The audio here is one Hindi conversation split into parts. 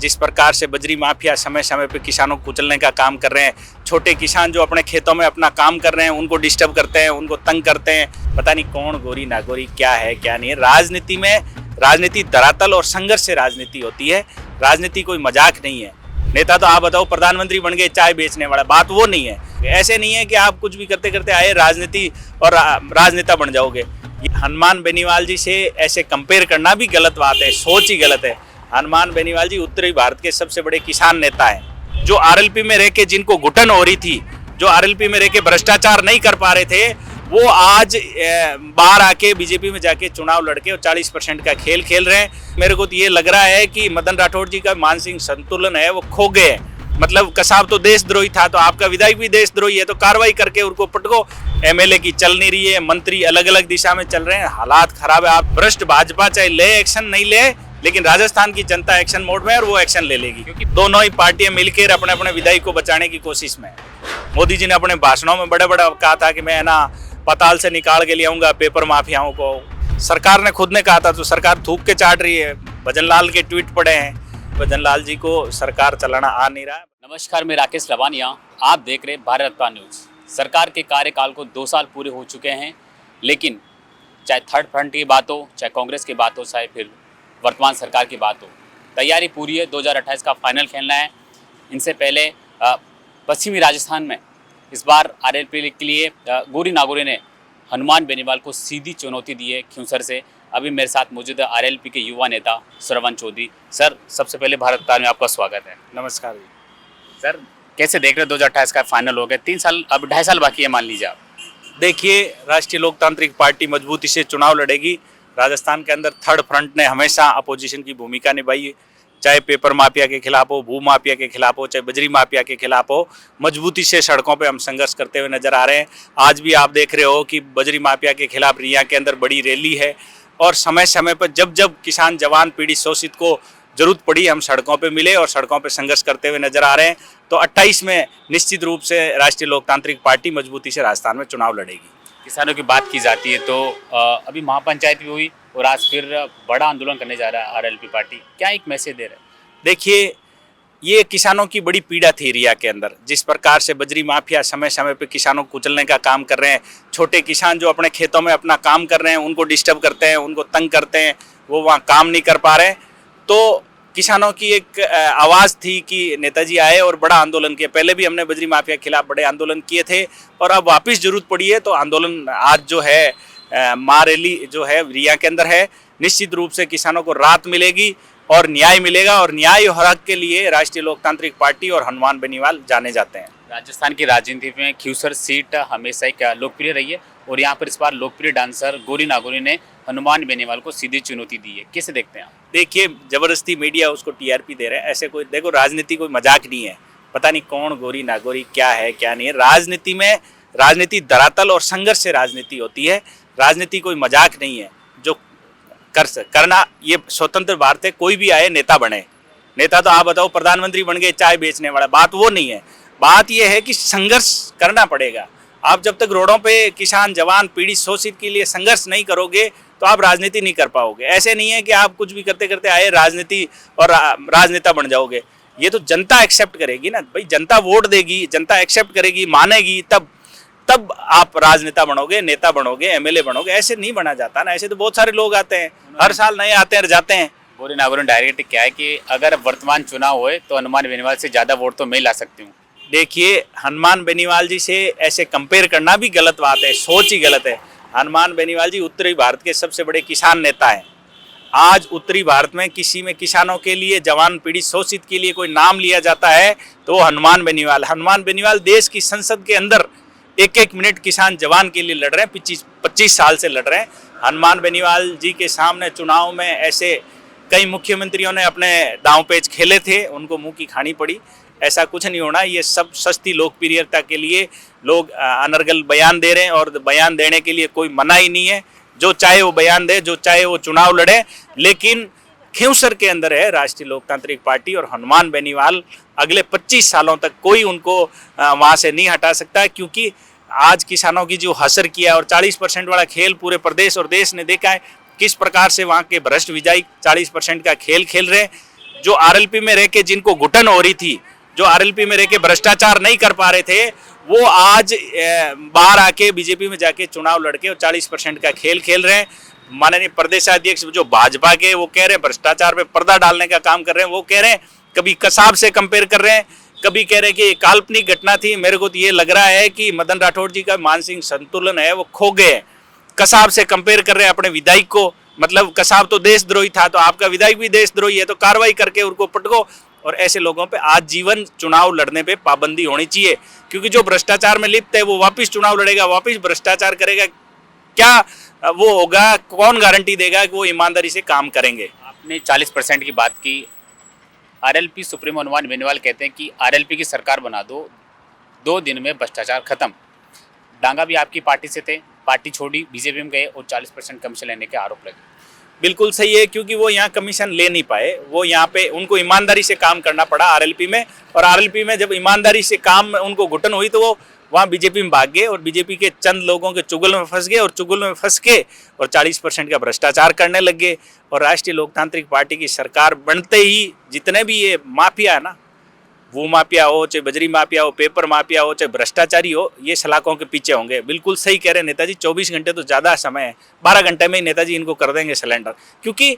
जिस प्रकार से बजरी माफिया समय समय पे किसानों को कुचलने का काम कर रहे हैं, छोटे किसान जो अपने खेतों में अपना काम कर रहे हैं उनको डिस्टर्ब करते हैं, उनको तंग करते हैं। पता नहीं कौन गोरी नागोरी क्या है क्या नहीं है। राजनीति में राजनीति धरातल और संघर्ष से राजनीति होती है। राजनीति कोई मजाक नहीं है। नेता तो आप बताओ प्रधानमंत्री बन गए चाय बेचने वाला, बात वो नहीं है। ऐसे नहीं है कि आप कुछ भी करते करते आए राजनीति और राजनेता बन जाओगे। हनुमान बेनीवाल जी से ऐसे कंपेयर करना भी गलत बात है, सोच ही गलत है। हनुमान बेनीवाल जी उत्तरी भारत के सबसे बड़े किसान नेता हैं, जो आरएलपी में रह के जिनको घुटन हो रही थी, जो आरएलपी में रह के भ्रष्टाचार नहीं कर पा रहे थे, वो आज बाहर आके बीजेपी में जाके चुनाव लड़के और 40% का खेल खेल रहे हैं। मेरे को तो ये लग रहा है कि मदन राठौड़ जी का मानसिक संतुलन है वो खो गए। मतलब कसाब तो देशद्रोही था, तो आपका विधायक भी देशद्रोही है, तो कार्रवाई करके उनको पटको। एमएलए की चल नहीं रही है, मंत्री अलग अलग दिशा में चल रहे हैं, हालात खराब है। आप भ्रष्ट भाजपा चाहे ले एक्शन नहीं ले, लेकिन राजस्थान की जनता एक्शन मोड में है और वो एक्शन ले लेगी, क्योंकि दोनों ही पार्टियां मिलकर अपने अपने विधायक को बचाने की कोशिश में है। मोदी जी ने अपने भाषणों में बड़ा बड़ा कहा था कि मैं ना पाताल से निकाल के ले आऊंगा पेपर माफियाओं को। सरकार ने खुद ने कहा था, तो सरकार थूक के चाट रही है। भजन लाल के ट्वीट पड़े हैं, भजन लाल जी को सरकार चलाना आ नहीं रहा है। नमस्कार, मैं राकेश लवानिया, आप देख रहे भारत रत्ना न्यूज़। सरकार के कार्यकाल को 2 साल पूरे हो चुके हैं, लेकिन चाहे थर्ड फ्रंट की बात हो, चाहे कांग्रेस की बात हो, चाहे फिर वर्तमान सरकार की बात हो, तैयारी पूरी है। 2028 का फाइनल खेलना है। इनसे पहले पश्चिमी राजस्थान में इस बार आरएलपी के लिए गोरी नागोरी ने हनुमान बेनीवाल को सीधी चुनौती दी है खिंवसर से। अभी मेरे साथ मौजूद है आरएलपी के युवा नेता श्रवण चौधरी। सर, सबसे पहले भारत रत्ना में आपका स्वागत है। नमस्कार जी। सर, कैसे देख रहे 2028 का फाइनल हो गया? 3 साल, अब 2.5 साल बाकी है मान लीजिए आप। देखिए, राष्ट्रीय लोकतांत्रिक पार्टी मजबूती से चुनाव लड़ेगी। राजस्थान के अंदर थर्ड फ्रंट ने हमेशा अपोजिशन की भूमिका निभाई है, चाहे पेपर माफिया के खिलाफ हो, भू माफिया के खिलाफ हो, चाहे बजरी माफिया के खिलाफ हो। मजबूती से सड़कों पे हम संघर्ष करते हुए नजर आ रहे हैं। आज भी आप देख रहे हो कि बजरी माफिया के खिलाफ रिया के अंदर बड़ी रैली है, और समय समय पर जब जब किसान जवान पीड़ित शोषित को जरूरत पड़ी, हम सड़कों पे मिले और सड़कों पे संघर्ष करते हुए नजर आ रहे हैं। तो 28 में निश्चित रूप से राष्ट्रीय लोकतांत्रिक पार्टी मजबूती से राजस्थान में चुनाव लड़ेगी। किसानों की बात की जाती है तो अभी महापंचायत भी हुई और आज फिर बड़ा आंदोलन करने जा रहा है आरएलपी पार्टी। क्या एक मैसेज दे रहे हैं? देखिए, ये किसानों की बड़ी पीड़ा थी रिया के अंदर। जिस प्रकार से बजरी माफिया समय समय पे किसानों को कुचलने का काम कर रहे हैं, छोटे किसान जो अपने खेतों में अपना काम कर रहे हैं उनको डिस्टर्ब करते हैं, उनको तंग करते हैं, वो वहाँ काम नहीं कर पा रहे हैं। तो किसानों की एक आवाज़ थी कि नेताजी आए और बड़ा आंदोलन किया। पहले भी हमने बजरी माफिया के खिलाफ बड़े आंदोलन किए थे, और अब वापस जरूरत पड़ी है। तो आंदोलन आज जो है महारैली जो है रिया के अंदर है। निश्चित रूप से किसानों को राहत मिलेगी और न्याय मिलेगा, और न्याय और हक के लिए राष्ट्रीय लोकतांत्रिक पार्टी और हनुमान बेनीवाल जाने जाते हैं। राजस्थान की राजनीति में खिंवसर सीट हमेशा एक लोकप्रिय रही है, और यहाँ पर इस बार लोकप्रिय डांसर गोरी नागोरी ने हनुमान बेनीवाल को सीधी चुनौती दी है। कैसे देखते हैं आप? देखिए, जबरदस्ती मीडिया उसको टीआरपी दे रहे हैं। ऐसे कोई, देखो, राजनीति कोई मजाक नहीं है। पता नहीं कौन गोरी नागोरी क्या है क्या नहीं है। राजनीति में राजनीति धरातल और संघर्ष से राजनीति होती है। राजनीति कोई मजाक नहीं है। जो करना, ये स्वतंत्र भारत है, कोई भी आए नेता बने। नेता तो आप बताओ प्रधानमंत्री बन गए चाय बेचने वाला, बात वो नहीं है। बात ये है कि संघर्ष करना पड़ेगा। आप जब तक रोडों पे किसान जवान पीड़ित शोषित के लिए संघर्ष नहीं करोगे तो आप राजनीति नहीं कर पाओगे। ऐसे नहीं है कि आप कुछ भी करते करते आए राजनीति और राजनेता बन जाओगे। ये तो जनता एक्सेप्ट करेगी ना भाई, जनता वोट देगी, जनता एक्सेप्ट करेगी, मानेगी, तब आप राजनेता बनोगे, नेता बनोगे, एमएलए बनोगे। ऐसे नहीं बना जाता ना। ऐसे तो बहुत सारे लोग आते हैं, हर साल नए आते हैं और जाते हैं। गोरी नागोरी ने डायरेक्ट क्या है कि अगर वर्तमान चुनाव हुए तो हनुमान बेनीवाल से ज़्यादा वोट तो मैं ला सकती हूँ। देखिए, हनुमान बेनीवाल जी से ऐसे कंपेयर करना भी गलत बात है, सोच ही गलत है। हनुमान बेनीवाल जी उत्तरी भारत के सबसे बड़े किसान नेता हैं। आज उत्तरी भारत में किसी में किसानों के लिए, जवान पीड़ित शोषित के लिए कोई नाम लिया जाता है तो वो हनुमान बेनीवाल देश की संसद के अंदर एक मिनट किसान जवान के लिए लड़ रहे हैं। 25 साल से लड़ रहे हैं। हनुमान बेनीवाल जी के सामने चुनाव में ऐसे कई मुख्यमंत्रियों ने अपने दांव पेच खेले थे, उनको मुंह की खानी पड़ी। ऐसा कुछ नहीं होना। ये सब सस्ती लोकप्रियता के लिए लोग अनर्गल बयान दे रहे हैं, और बयान देने के लिए कोई मना ही नहीं है। जो चाहे वो बयान दे, जो चाहे वो चुनाव लड़े, लेकिन खिंवसर के अंदर है राष्ट्रीय लोकतांत्रिक पार्टी और हनुमान बेनीवाल अगले 25 सालों तक कोई उनको वहाँ से नहीं हटा सकता, क्योंकि आज किसानों की जो हसर किया और 40% वाला खेल पूरे प्रदेश और देश ने देखा है किस प्रकार से वहाँ के भ्रष्ट विधायक 40% का खेल खेल रहे हैं। जो आरएलपी में रह के जिनको घुटन हो रही थी, जो आरएलपी में रह के भ्रष्टाचार नहीं कर पा रहे थे, वो आज बाहर आके बीजेपी में जाके चुनाव लड़के और 40% का खेल खेल रहे हैं। माननीय प्रदेशाध्यक्ष जो भाजपा के, वो कह रहे हैं भ्रष्टाचार पे पर्दा डालने का काम कर रहे हैं। वो कह रहे हैं, कभी कसाब से कंपेयर कर रहे हैं, कभी कह रहे हैं कि काल्पनिक घटना थी। मेरे को तो ये लग रहा है कि मदन राठौड़ जी का मानसिक संतुलन है वो खो गए। कसाब से कंपेयर कर रहे हैं अपने विधायक को, मतलब कसाब तो देशद्रोही था, तो आपका विधायक भी देशद्रोही है, तो कार्रवाई करके उनको पटको। और ऐसे लोगों पे आजीवन चुनाव लड़ने पे पाबंदी होनी चाहिए, क्योंकि जो भ्रष्टाचार में लिप्त है वो वापस चुनाव लड़ेगा, वापस भ्रष्टाचार करेगा। क्या वो होगा, कौन गारंटी देगा कि वो ईमानदारी से काम करेंगे। आपने 40% की बात की। आरएलपी सुप्रीमो हनुमान बेनीवाल कहते हैं कि आरएलपी की सरकार बना दो, 2 दिन में भ्रष्टाचार खत्म। डांगा भी आपकी पार्टी से थे, पार्टी छोड़ी, बीजेपी में गए और 40% कमीशन लेने के आरोप लगे। बिल्कुल सही है, क्योंकि वो यहाँ कमीशन ले नहीं पाए। वो यहाँ पे उनको ईमानदारी से काम करना पड़ा आरएलपी में, और आरएलपी में जब ईमानदारी से काम उनको घुटन हुई तो वो वहाँ बीजेपी में भाग गए और बीजेपी के चंद लोगों के चुगल में फंस गए, और चुगल में फंस के और 40% का भ्रष्टाचार करने लग गए। और राष्ट्रीय लोकतांत्रिक पार्टी की सरकार बनते ही जितने भी ये माफिया है ना, वो माफिया हो, चाहे बजरी माफिया हो, पेपर माफिया हो, चाहे भ्रष्टाचारी हो, ये सलाखों के पीछे होंगे। बिल्कुल सही कह रहे हैं नेताजी, 24 घंटे तो ज़्यादा समय है, 12 घंटे में ही नेताजी इनको कर देंगे सिलेंडर। क्योंकि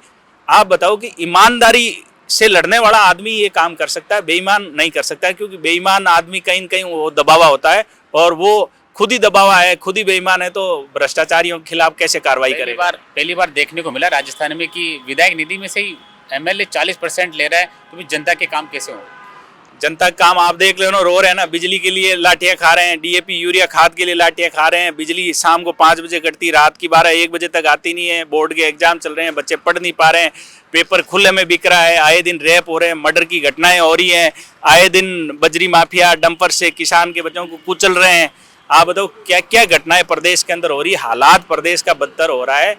आप बताओ कि ईमानदारी से लड़ने वाला आदमी ये काम कर सकता है, बेईमान नहीं कर सकता है, क्योंकि बेईमान आदमी कहीं न कहीं वो दबावा होता है, और वो खुद ही दबावा है, खुद ही बेईमान है, तो भ्रष्टाचारियों के खिलाफ कैसे कार्रवाई करेगा। पहली बार देखने को मिला राजस्थान में कि विधायक निधि में से ही एमएलए 40% ले रहा है, तो फिर जनता के काम कैसे हों? जनता का काम आप देख लो ना, रो रहे हैं ना, बिजली के लिए लाठियां खा रहे हैं, डीएपी यूरिया खाद के लिए लाठियां खा रहे हैं। बिजली शाम को 5 बजे कटती, रात की 12-1 बजे तक आती नहीं है। बोर्ड के एग्जाम चल रहे हैं, बच्चे पढ़ नहीं पा रहे हैं, पेपर खुले में बिक रहा है, आए दिन रेप हो रहे हैं, मर्डर की घटनाएं हो रही हैं, आए दिन बजरी माफिया डंपर से किसान के बच्चों को कुचल रहे हैं। आप बताओ क्या क्या घटनाएं प्रदेश के अंदर हो रही है। हालात प्रदेश का बदतर हो रहा है,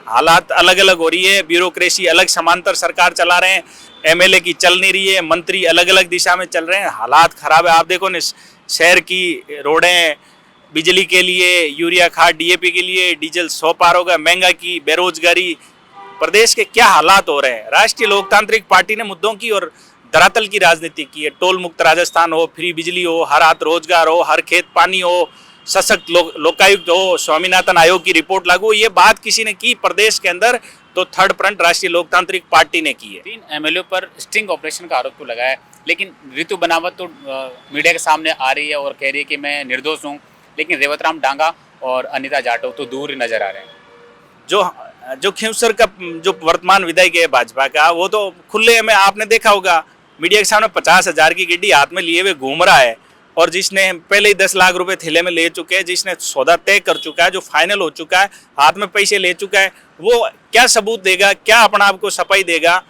हालात अलग अलग हो रही है, ब्यूरोक्रेसी अलग समांतर सरकार चला रहे हैं, एमएलए की चल नहीं रही है, मंत्री अलग अलग दिशा में चल रहे हैं, हालात खराब है। आप देखो ना, शहर की रोडें बिजली के लिए, यूरिया खाद डीएपी के लिए, डीजल 100 पार होगा, महंगा की, बेरोजगारी, प्रदेश के क्या हालात हो रहे हैं। राष्ट्रीय लोकतांत्रिक पार्टी ने मुद्दों की और धरातल की राजनीति की है। टोल मुक्त राजस्थान हो, फ्री बिजली हो, हर हाथ रोजगार हो, हर खेत पानी हो, सशक्त लोकायुक्त हो, स्वामीनाथन आयोग की रिपोर्ट लागू, ये बात किसी ने की प्रदेश के अंदर तो थर्ड फ्रंट राष्ट्रीय लोकतांत्रिक पार्टी ने की है। 3 एमएलए पर स्टिंग ऑपरेशन का आरोप तो लगा है, लेकिन ऋतु बनावत तो मीडिया के सामने आ रही है और कह रही है कि मैं निर्दोष हूँ, लेकिन रेवतराम डांगा और अनिता जाटव तो दूर ही नजर आ रहे हैं। जो खिंवसर का जो वर्तमान विधायक है भाजपा का, वो तो खुले में आपने देखा होगा मीडिया के सामने 50,000 की गिड्डी हाथ में लिए हुए घूम रहा है, और जिसने पहले ही 10 लाख रुपए थैले में ले चुके हैं, जिसने सौदा तय कर चुका है, जो फाइनल हो चुका है, हाथ में पैसे ले चुका है, वो क्या सबूत देगा, क्या अपना आप को सफाई देगा।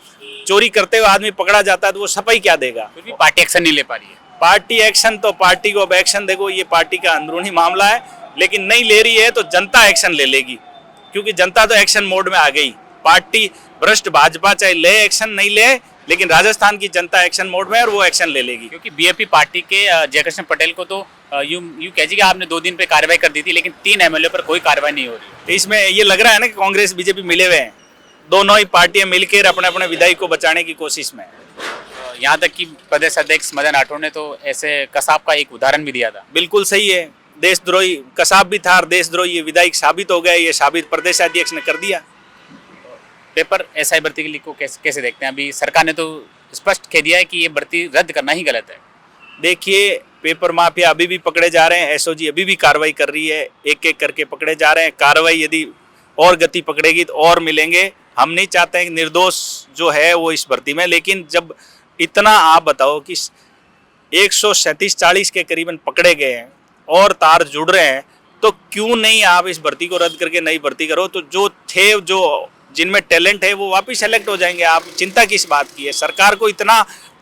चोरी करते हुए आदमी पकड़ा जाता है तो वो सफाई क्या देगा। फिर भी पार्टी एक्शन नहीं ले पा रही है। पार्टी एक्शन तो पार्टी को अब एक्शन देखो, ये पार्टी का अंदरूनी मामला है, लेकिन नहीं ले रही है तो जनता एक्शन ले लेगी, क्योंकि जनता तो एक्शन मोड में आ गई। पार्टी भ्रष्ट भाजपा चाहे ले एक्शन नहीं ले, लेकिन राजस्थान की जनता एक्शन मोड में है और वो एक्शन ले लेगी। क्योंकि बीएपी पार्टी के जयकृष्ण पटेल को तो यूं कह जी कि आपने 2 दिन पे कार्रवाई कर दी थी, लेकिन 3 एमएलए पर कोई कार्रवाई नहीं हो रही। तो इसमें ये लग रहा है ना कि कांग्रेस बीजेपी मिले हुए हैं, दोनों ही पार्टियां मिलकर अपने अपने विधायक को बचाने की कोशिश में। यहाँ तक कि प्रदेश अध्यक्ष मदन राठौड़ ने तो ऐसे कसाब का एक उदाहरण भी दिया था। बिल्कुल सही है, देशद्रोही कसाब भी था और देशद्रोही विधायक साबित हो गया, ये साबित प्रदेश अध्यक्ष ने कर दिया। पेपर एसआई भर्ती के लिए को कैसे देखते हैं? अभी सरकार ने तो स्पष्ट कह दिया है कि ये भर्ती रद्द करना ही गलत है। देखिए, पेपर माफिया अभी भी पकड़े जा रहे हैं, एसओजी अभी भी कार्रवाई कर रही है, एक एक करके पकड़े जा रहे हैं। कार्रवाई यदि और गति पकड़ेगी तो और मिलेंगे। हम नहीं चाहते हैं कि निर्दोष जो है वो इस भर्ती में, लेकिन जब इतना आप बताओ कि 137-40 के करीबन पकड़े गए हैं और तार जुड़ रहे हैं, तो क्यों नहीं आप इस भर्ती को रद्द करके नई भर्ती करो। तो जो थे, जो जिनमें टैलेंट है वो वापस सेलेक्ट हो जाएंगे। आप चिंता किस बात की है? सरकार को इतना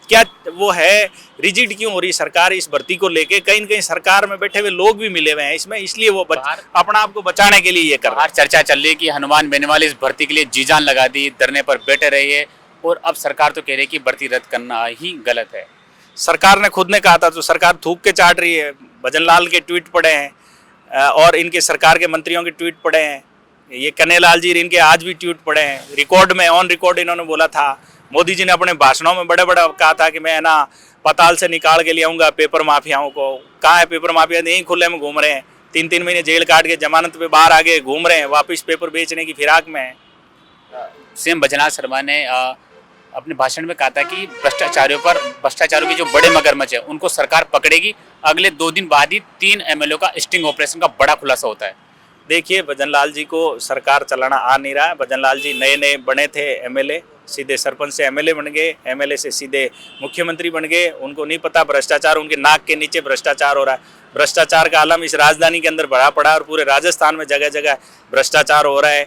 क्या वो है, रिजिड क्यों हो रही सरकार इस भर्ती को लेके? कहीं न कहीं सरकार में बैठे हुए लोग भी मिले हुए हैं इसमें, इसलिए वो अपना आप को बचाने के लिए ये कर रहा है। चर्चा चल रही है कि हनुमान बेनीवाल इस भर्ती के लिए जी जान लगा दी, धरने पर बैठे रही है, और अब सरकार तो कह रही है कि भर्ती रद्द करना ही गलत है। सरकार ने खुद ने कहा था, तो सरकार थूक के चाट रही है। भजन लाल के ट्वीट पड़े हैं और इनके सरकार के मंत्रियों के ट्वीट पड़े हैं, ये कन्हैयालाल जी इनके आज भी ट्वीट पड़े हैं, रिकॉर्ड में ऑन रिकॉर्ड इन्होंने बोला था। मोदी जी ने अपने भाषणों में बड़े बड़ा कहा था कि मैं ना पाताल से निकाल के ले आऊंगा पेपर माफियाओं को। कहाँ है पेपर माफिया? यहीं खुले में घूम रहे हैं, 3-3 महीने जेल काट के जमानत पे बाहर आगे घूम रहे हैं, वापस पेपर बेचने की फिराक में है। सीएम बैजनाथ शर्मा ने अपने भाषण में कहा था कि भ्रष्टाचारियों के जो बड़े मगरमच्छ है उनको सरकार पकड़ेगी। अगले 2 दिन बाद ही 3 एमएलए का स्टिंग ऑपरेशन का बड़ा खुलासा होता है। देखिए, भजनलाल जी को सरकार चलाना आ नहीं रहा है। भजनलाल जी नए नए बने थे एमएलए, सीधे सरपंच से एमएलए बन गए, एमएलए से सीधे मुख्यमंत्री बन गए। उनको नहीं पता भ्रष्टाचार, उनके नाक के नीचे भ्रष्टाचार हो रहा है। भ्रष्टाचार का आलम इस राजधानी के अंदर भरा पड़ा है और पूरे राजस्थान में जगह जगह भ्रष्टाचार हो रहा है।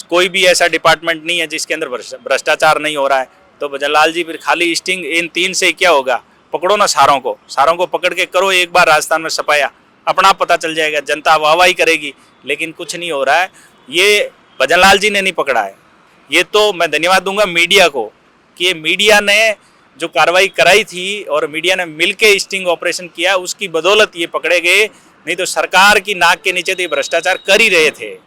कोई भी ऐसा डिपार्टमेंट नहीं है जिसके अंदर भ्रष्टाचार नहीं हो रहा है। तो भजनलाल जी फिर खाली स्टिंग इन 3 से क्या होगा? पकड़ो ना सारों को पकड़ के करो एक बार राजस्थान में सफाया, अपना पता चल जाएगा, जनता वाहवाही करेगी। लेकिन कुछ नहीं हो रहा है। ये भजनलाल जी ने नहीं पकड़ा है। ये तो मैं धन्यवाद दूंगा मीडिया को कि ये मीडिया ने जो कार्रवाई कराई थी और मीडिया ने मिलके स्टिंग ऑपरेशन किया, उसकी बदौलत ये पकड़े गए। नहीं तो सरकार की नाक के नीचे तो ये भ्रष्टाचार कर ही रहे थे।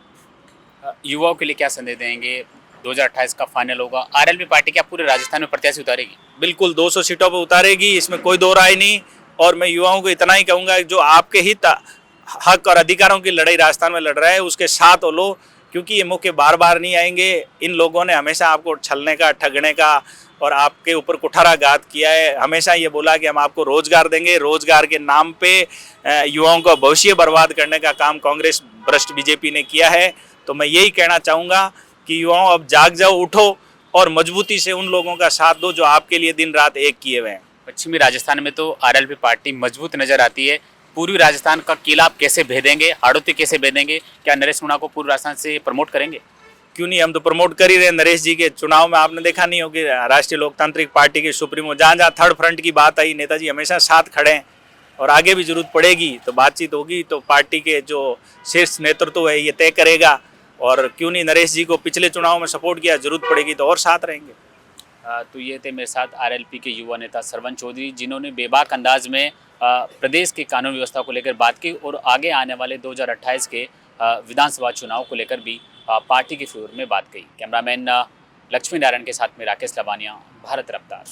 युवाओं के लिए क्या संदेश देंगे? 2028 का फाइनल होगा, आरएलपी पार्टी क्या पूरे राजस्थान में प्रत्याशी उतारेगी? बिल्कुल 200 सीटों पर उतारेगी, इसमें कोई दो राय नहीं। और मैं युवाओं को इतना ही कहूँगा, जो आपके हित हक और अधिकारों की लड़ाई राजस्थान में लड़ रहा है उसके साथ लो, क्योंकि ये मौके बार बार नहीं आएंगे। इन लोगों ने हमेशा आपको छलने का, ठगने का और आपके ऊपर कुठाराघात किया है। हमेशा ये बोला कि हम आपको रोजगार देंगे, रोजगार के नाम पे युवाओं का भविष्य बर्बाद करने का काम कांग्रेस भ्रष्ट बीजेपी ने किया है। तो मैं यही कहना चाहूँगा कि युवाओं अब जाग जाओ, उठो और मजबूती से उन लोगों का साथ दो जो आपके लिए दिन रात एक किए हुए हैं। पश्चिमी राजस्थान में तो आरएलपी पार्टी मजबूत नजर आती है। पूर्वी राजस्थान का किला आप कैसे भेदेंगे, हाड़ौती कैसे भेदेंगे? क्या नरेश मीणा को पूर्व राजस्थान से प्रमोट करेंगे? क्यों नहीं, हम तो प्रमोट कर ही रहे हैं। नरेश जी के चुनाव में आपने देखा नहीं होगी, राष्ट्रीय लोकतांत्रिक पार्टी के सुप्रीमो, जहाँ जहाँ थर्ड फ्रंट की बात आई, नेताजी हमेशा साथ खड़े हैं और आगे भी जरूरत पड़ेगी तो बातचीत होगी। तो पार्टी के जो शीर्ष नेतृत्व है ये तय करेगा। और क्यों नहीं, नरेश जी को पिछले चुनाव में सपोर्ट किया, जरूरत पड़ेगी तो और साथ रहेंगे। तो ये थे मेरे साथ आरएलपी के युवा नेता सरवन चौधरी, जिन्होंने बेबाक अंदाज में प्रदेश की कानून व्यवस्था को लेकर बात की और आगे आने वाले 2028 के विधानसभा चुनाव को लेकर भी पार्टी के फेवर में बात कही। कैमरामैन लक्ष्मी नारायण के साथ में राकेश लवानिया, भारत रफ्तार।